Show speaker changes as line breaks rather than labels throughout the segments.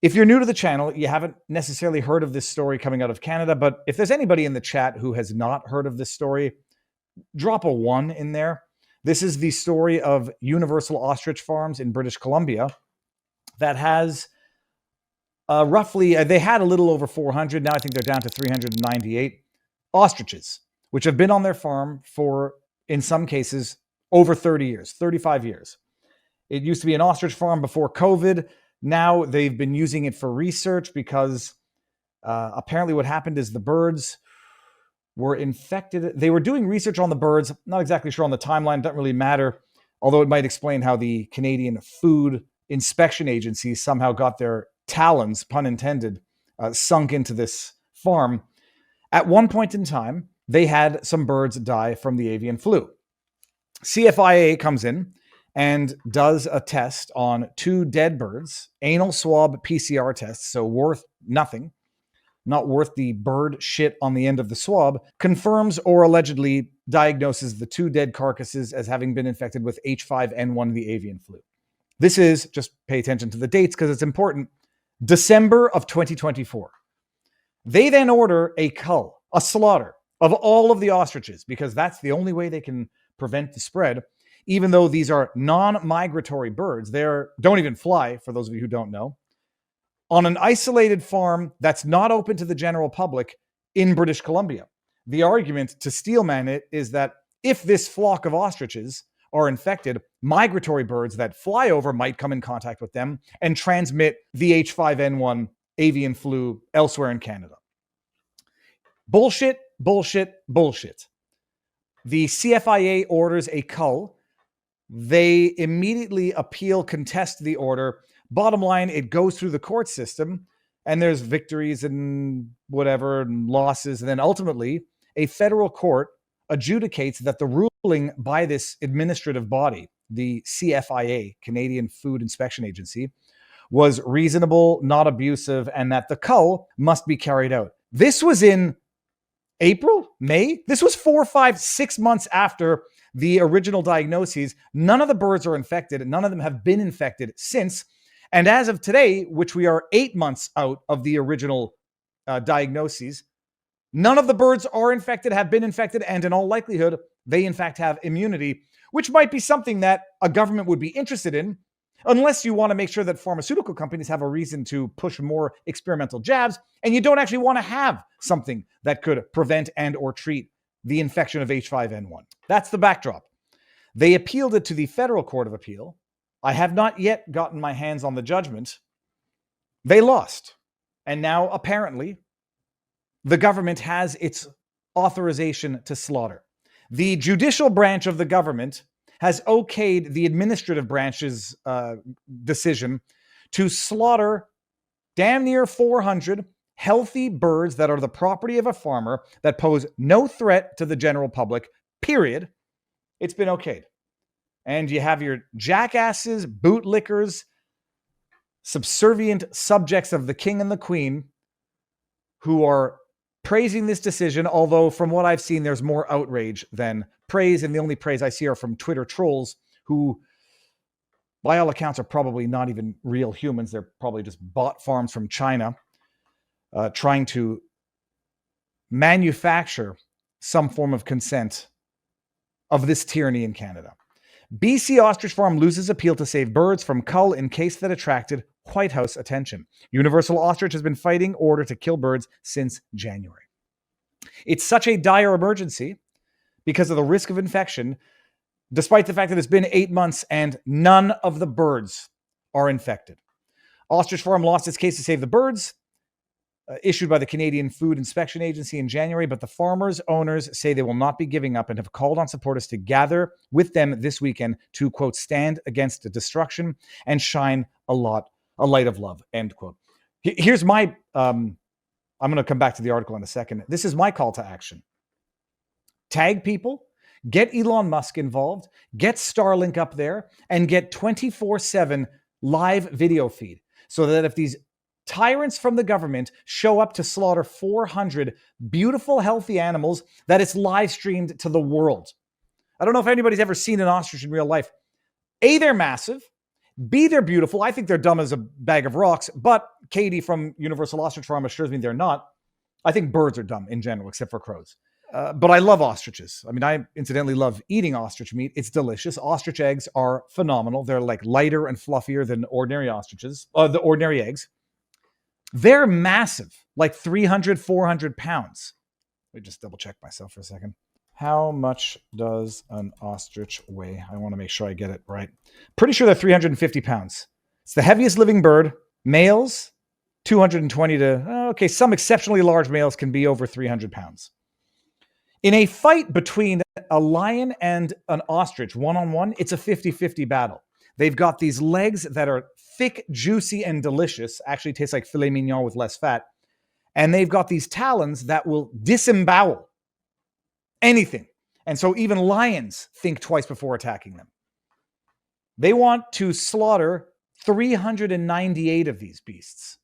If you're new to the channel, you haven't necessarily heard of this story coming out of Canada, but if there's anybody in the chat who has not heard of this story, drop a 1 in there. This is the story of Universal Ostrich Farms in British Columbia that has roughly, they had a little over 400. Now I think they're down to 398 ostriches, which have been on their farm for, in some cases, over 30 years, 35 years. It used to be an ostrich farm before COVID. Now they've been using it for research because apparently what happened is the birds were infected. They were doing research on the birds. Not exactly sure on the timeline. Doesn't really matter, although it might explain how the Canadian Food Inspection Agency somehow got their talons, pun intended, sunk into this farm. At one point in time, they had some birds die from the avian flu. CFIA comes in and does a test on 2 dead birds, anal swab PCR tests, so worth nothing, not worth the bird shit on the end of the swab, confirms or allegedly diagnoses the 2 dead carcasses as having been infected with H5N1, the avian flu. This is, just pay attention to the dates because it's important, December of 2024. They then order a cull, a slaughter of all of the ostriches, because that's the only way they can prevent the spread. Even though these are non-migratory birds, they don't even fly, for those of you who don't know, on an isolated farm that's not open to the general public in British Columbia. The argument to steelman it is that if this flock of ostriches are infected, migratory birds that fly over might come in contact with them and transmit the H5N1 avian flu elsewhere in Canada. Bullshit, bullshit, bullshit. The CFIA orders a cull. They immediately appeal, contest the order. Bottom line, it goes through the court system, and there's victories and whatever, and losses. And then ultimately, a federal court adjudicates that the ruling by this administrative body, the CFIA, Canadian Food Inspection Agency, was reasonable, not abusive, and that the cull must be carried out. This was in April, May. This was 4, 5, 6 months after the original diagnoses. None of the birds are infected. None of them have been infected since. And as of today, which we are 8 months out of the original diagnoses, none of the birds are infected, have been infected, and in all likelihood, they in fact have immunity, which might be something that a government would be interested in, unless you want to make sure that pharmaceutical companies have a reason to push more experimental jabs, and you don't actually want to have something that could prevent and or treat the infection of H5N1. That's the backdrop. They appealed it to the Federal Court of Appeal. I have not yet gotten my hands on the judgment. They lost. And now, apparently, the government has its authorization to slaughter. The judicial branch of the government has okayed the administrative branch's decision to slaughter damn near 400 healthy birds that are the property of a farmer that pose no threat to the general public, period. It's been okayed. And you have your jackasses, bootlickers, subservient subjects of the king and the queen who are praising this decision, although from what I've seen, there's more outrage than praise, and the only praise I see are from Twitter trolls who, by all accounts, are probably not even real humans. They're probably just bot farms from China, trying to manufacture some form of consent of this tyranny in Canada. BC Ostrich Farm loses appeal to save birds from cull in case that attracted White House attention. Universal Ostrich has been fighting order to kill birds since January. It's such a dire emergency because of the risk of infection, despite the fact that it's been 8 months and none of the birds are infected. Ostrich Farm lost its case to save the birds, issued by the Canadian Food Inspection Agency in January, but the farmers' owners say they will not be giving up and have called on supporters to gather with them this weekend to, quote, stand against the destruction and shine a light of love, end quote. Here's my, I'm going to come back to the article in a second. This is my call to action. Tag people, get Elon Musk involved, get Starlink up there, and get 24/7 live video feed so that if these tyrants from the government show up to slaughter 400 beautiful, healthy animals, that it's live streamed to the world. I don't know if anybody's ever seen an ostrich in real life. A, they're massive. B, they're beautiful. I think they're dumb as a bag of rocks, but Katie from Universal Ostrich Farm assures me they're not. I think birds are dumb in general, except for crows. But I love ostriches. I mean, I incidentally love eating ostrich meat. It's delicious. Ostrich eggs are phenomenal. They're like lighter and fluffier than ordinary ostriches, the ordinary eggs. They're massive, like 300, 400 pounds. Let me just double check myself for a second. How much does an ostrich weigh? I want to make sure I get it right. Pretty sure they're 350 pounds. It's the heaviest living bird. Males, 220 to, okay, some exceptionally large males can be over 300 pounds. In a fight between a lion and an ostrich, one-on-one, it's a 50-50 battle. They've got these legs that are thick, juicy, and delicious. Actually tastes like filet mignon with less fat. And they've got these talons that will disembowel anything. And so even lions think twice before attacking them. They want to slaughter 398 of these beasts.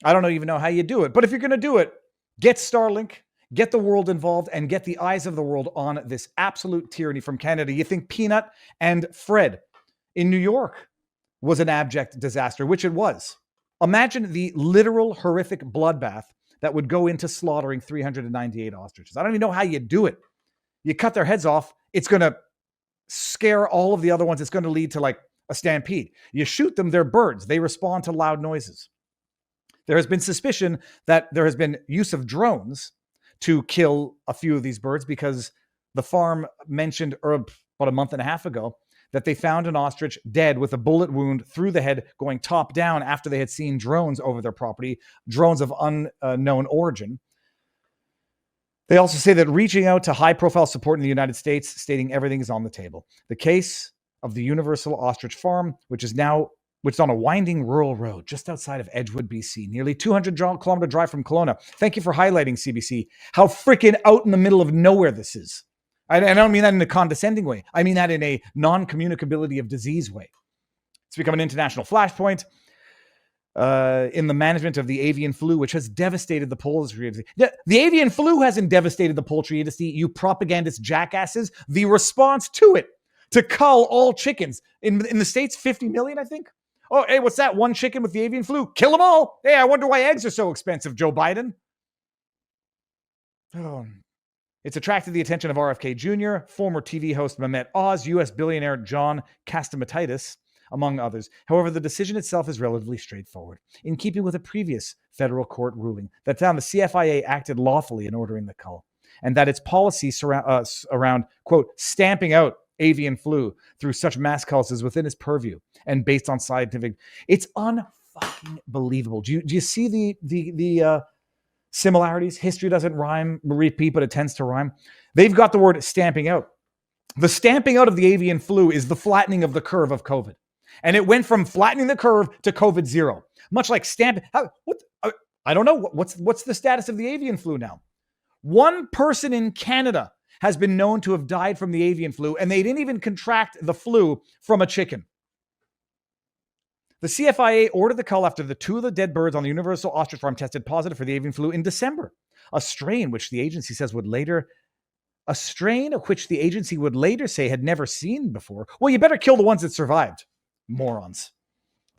I don't even know how you do it. But if you're going to do it, get Starlink, get the world involved, and get the eyes of the world on this absolute tyranny from Canada. You think Peanut and Fred in New York was an abject disaster, which it was. Imagine the literal horrific bloodbath that would go into slaughtering 398 ostriches. I don't even know how you do it. You cut their heads off, it's going to scare all of the other ones. It's going to lead to like a stampede. You shoot them, they're birds. They respond to loud noises. There has been suspicion that there has been use of drones to kill a few of these birds because the farm mentioned about a month and a half ago that they found an ostrich dead with a bullet wound through the head going top down after they had seen drones over their property, drones of unknown origin. They also say that reaching out to high-profile support in the United States, stating everything is on the table. The case of the Universal Ostrich Farm, which is on a winding rural road just outside of Edgewood, BC, nearly 200-kilometer drive from Kelowna. Thank you for highlighting, CBC, how freaking out in the middle of nowhere this is. I don't mean that in a condescending way. I mean that in a non-communicability of disease way. It's become an international flashpoint in the management of the avian flu, which has devastated the poultry industry. The avian flu hasn't devastated the poultry industry, you propagandist jackasses. The response to it, to cull all chickens. In the States, 50 million, I think. Oh, hey, what's that? One chicken with the avian flu? Kill them all. Hey, I wonder why eggs are so expensive, Joe Biden. Oh. It's attracted the attention of RFK Jr., former TV host Mehmet Oz, U.S. billionaire John Catsimatidis, among others. However, the decision itself is relatively straightforward, in keeping with a previous federal court ruling that found the CFIA acted lawfully in ordering the cull, and that its policy around, quote, stamping out avian flu through such mass culls is within its purview and based on scientific. It's unfucking believable. Do you see the similarities? History doesn't repeat, but it tends to rhyme. They've got the word stamping out. The stamping out of the avian flu is the flattening of the curve of COVID. And it went from flattening the curve to COVID zero. Much like stamping. I don't know. What's the status of the avian flu now? One person in Canada has been known to have died from the avian flu, and they didn't even contract the flu from a chicken. The CFIA ordered the cull after the two of the dead birds on the Universal Ostrich Farm tested positive for the avian flu in December, a strain of which the agency would later say had never seen before. Well, you better kill the ones that survived, morons.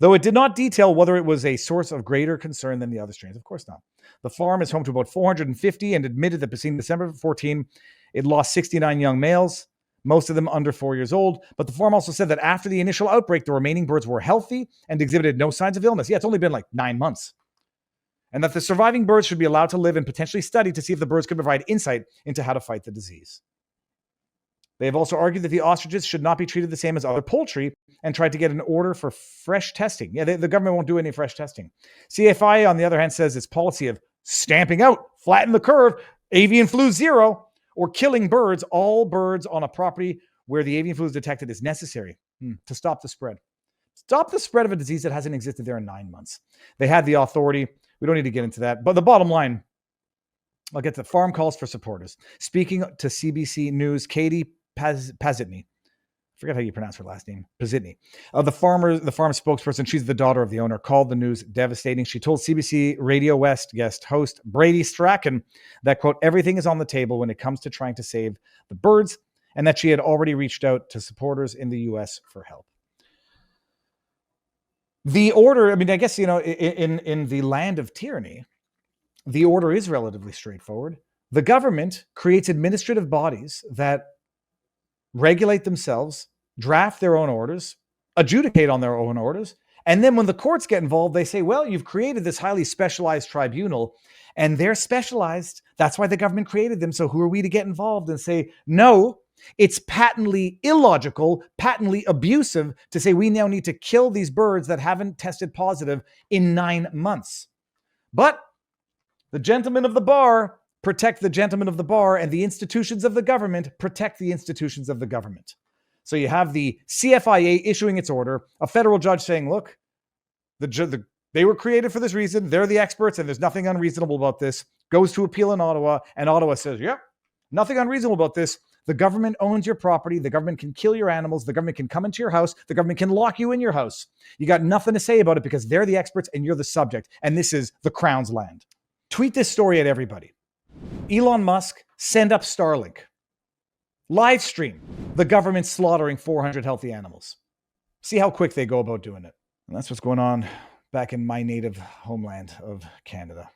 Though it did not detail whether it was a source of greater concern than the other strains. Of course not. The farm is home to about 450 and admitted that between December 14, it lost 69 young males, most of them under 4 years old. But the farm also said that after the initial outbreak, the remaining birds were healthy and exhibited no signs of illness. Yeah, it's only been like 9 months. And that the surviving birds should be allowed to live and potentially study to see if the birds could provide insight into how to fight the disease. They have also argued that the ostriches should not be treated the same as other poultry and tried to get an order for fresh testing. Yeah, the government won't do any fresh testing. CFI, on the other hand, says its policy of stamping out, flatten the curve, avian flu zero, or killing birds, all birds on a property where the avian flu is detected is necessary to stop the spread. Stop the spread of a disease that hasn't existed there in 9 months. They had the authority. We don't need to get into that. But the bottom line, I'll get to the farm calls for supporters. Speaking to CBC News, Katie Pazitny, I forget how you pronounce her last name, Pazitny, the farm spokesperson, she's the daughter of the owner, called the news devastating. She told CBC Radio West guest host Brady Strachan that, quote, everything is on the table when it comes to trying to save the birds, and that she had already reached out to supporters in the U.S. for help. The order, I mean, I guess, in the land of tyranny, the order is relatively straightforward. The government creates administrative bodies that regulate themselves, draft their own orders, adjudicate on their own orders. And then when the courts get involved, they say, well, you've created this highly specialized tribunal and they're specialized. That's why the government created them. So who are we to get involved and say, no, it's patently illogical, patently abusive to say we now need to kill these birds that haven't tested positive in 9 months. But the gentlemen of the bar protect the gentlemen of the bar, and the institutions of the government protect the institutions of the government. So you have the CFIA issuing its order, a federal judge saying, look, they were created for this reason. They're the experts, and there's nothing unreasonable about this. Goes to appeal in Ottawa, and Ottawa says, yeah, nothing unreasonable about this. The government owns your property. The government can kill your animals. The government can come into your house. The government can lock you in your house. You got nothing to say about it because they're the experts and you're the subject, and this is the Crown's land. Tweet this story at everybody. Elon Musk, send up Starlink. Live stream the government slaughtering 400 healthy animals. See how quick they go about doing it. And that's what's going on back in my native homeland of Canada.